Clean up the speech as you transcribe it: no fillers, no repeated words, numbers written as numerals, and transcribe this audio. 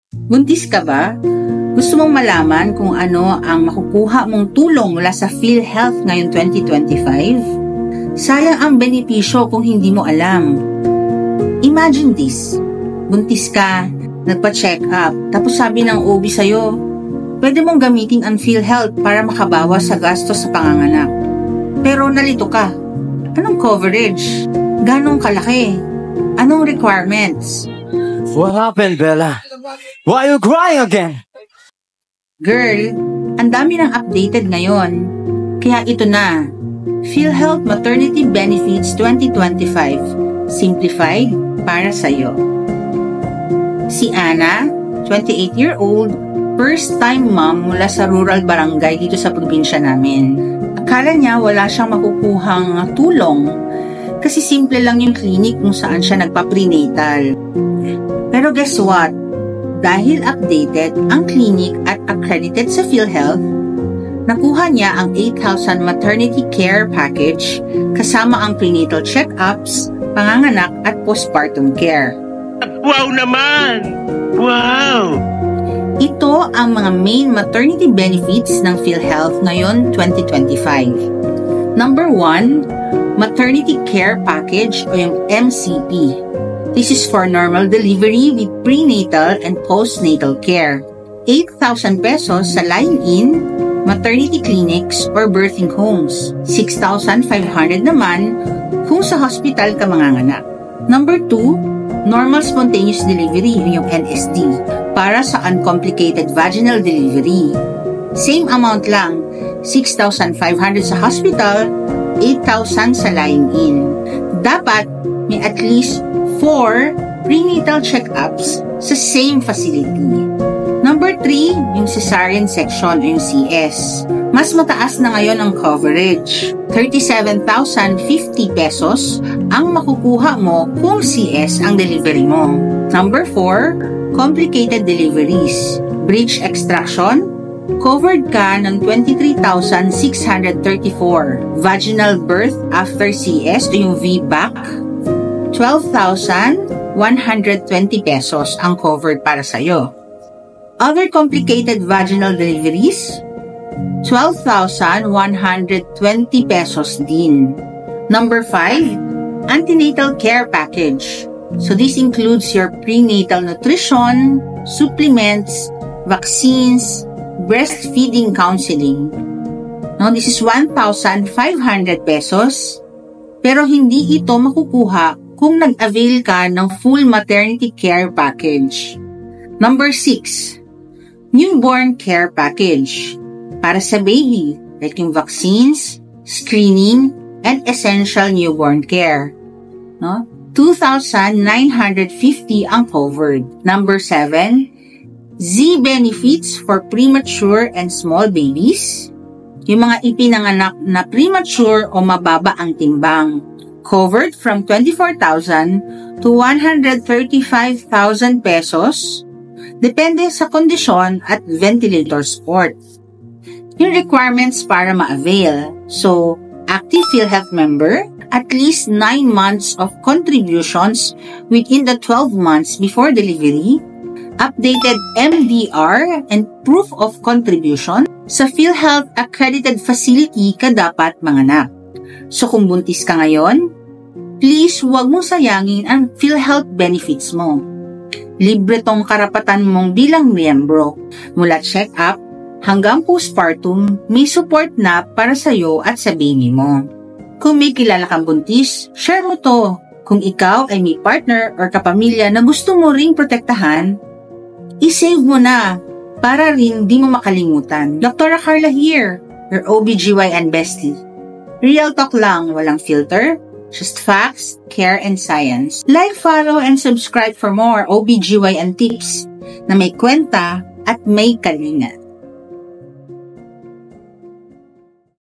Buntis ka ba? Gusto mong malaman kung ano ang makukuha mong tulong mula sa PhilHealth ngayong 2025? Sayang ang benepisyo kung hindi mo alam. Imagine this. Buntis ka, nagpa-check up, tapos sabi ng OB sa'yo, pwede mong gamitin ang PhilHealth para makabawas sa gastos sa panganganak. Pero nalito ka. Anong coverage? Ganong kalaki? Anong requirements? What happened, Bella? Why are you crying again? Girl, ang dami ng updated ngayon. Kaya ito na, PhilHealth Maternity Benefits 2025, simplified para sa'yo. Si Ana, 28-year-old, first-time mom mula sa rural barangay dito sa probinsya namin. Akala niya wala siyang makukuhang tulong kasi simple lang yung clinic kung saan siya nagpa-prenatal. Pero guess what? Dahil updated ang clinic at accredited sa PhilHealth, nakuha niya ang 8,000 maternity care package kasama ang prenatal check-ups, panganganak at postpartum care. Wow naman! Wow! Ito ang mga main maternity benefits ng PhilHealth ngayon 2025. Number 1, Maternity Care Package o yung MCP. This is for normal delivery with prenatal and postnatal care. 8,000 pesos sa line-in, maternity clinics or birthing homes. 6,500 naman kung sa hospital ka manganganak. Number 2, normal spontaneous delivery o yung NSD para sa uncomplicated vaginal delivery. Same amount lang, 6,500 sa hospital, 8,000 sa line-in. Dapat may at least 4 prenatal check-ups sa same facility. Number 3, yung cesarean section o yung CS. Mas mataas na ngayon ang coverage. 37,050 pesos ang makukuha mo kung CS ang delivery mo. Number 4, complicated deliveries. Bridge extraction, covered ka ng 23,634. Vaginal birth after CS o yung VBAC, 12,120 pesos ang covered para sa'yo. Other complicated vaginal deliveries, 12,120 pesos din. Number 5, antenatal care package. So this includes your prenatal nutrition, supplements, vaccines, breastfeeding counseling. Now, this is 1,500 pesos, pero hindi ito makukuha kung nag-avail ka ng full maternity care package. Number 6, newborn care package. Para sa baby, like yung vaccines, screening, and essential newborn care. 2,950 ang covered. Number 7, Z benefits for premature and small babies. Yung mga ipinanganak na premature o mababa ang timbang. Covered from 24,000 to 135,000 pesos, depende sa kondisyon at ventilator support. Yung requirements para ma-avail, so active PhilHealth member, at least 9 months of contributions within the 12 months before delivery, updated MDR and proof of contribution sa PhilHealth accredited facility ka dapat manganak. So kung buntis ka ngayon, please huwag mong sayangin ang PhilHealth benefits mo. Libre tong karapatan mong bilang miyembro. Mula check-up hanggang postpartum, may support na para sa'yo at sa baby mo. Kung may kilala kang buntis, share mo to. Kung ikaw ay may partner or kapamilya na gusto mo ring protektahan, isave mo na para rin di mo makalimutan. Dr. Carla here, your OBGYN bestie. Real talk lang, walang filter, just facts, care, and science. Like, follow, and subscribe for more OBGYN tips na may kwenta at may kalinga.